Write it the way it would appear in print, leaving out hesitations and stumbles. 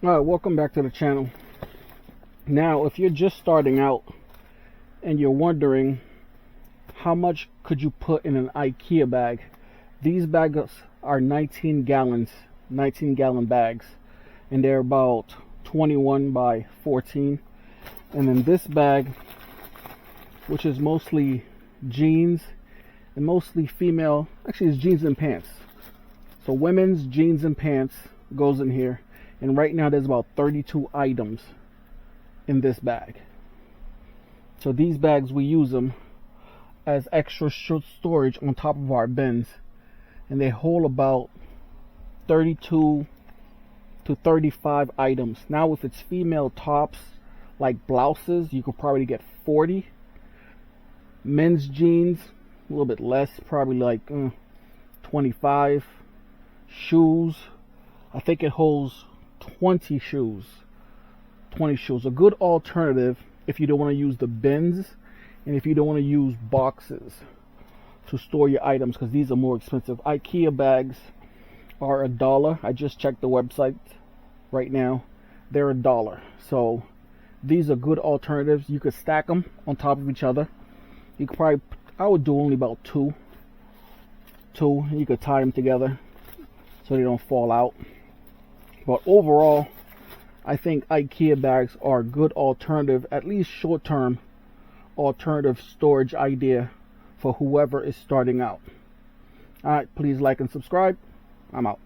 Alright, welcome back to the channel. Now, if you're just starting out and you're wondering how much could you put in an Ikea bag, these bags are 19 gallon bags, and they're about 21 by 14. And then this bag, which is mostly jeans and mostly female, actually it's jeans and pants. So women's jeans and pants goes in here. And right now there's about 32 items in this bag. So these bags, we use them as extra storage on top of our bins. And they hold about 32 to 35 items. Now if it's female tops, like blouses, you could probably get 40. Men's jeans, a little bit less, probably like 25. Shoes, I think it holds 20 shoes. A good alternative if you don't want to use the bins and if you don't want to use boxes to store your items, because these are more expensive. Ikea bags are $1. I just checked the website right now. They're $1. So these are good alternatives. You could stack them on top of each other. You could probably, I would do only about two. You could tie them together so they don't fall out. But overall, I think Ikea bags are a good alternative, at least short-term alternative storage idea for whoever is starting out. Alright, please like and subscribe. I'm out.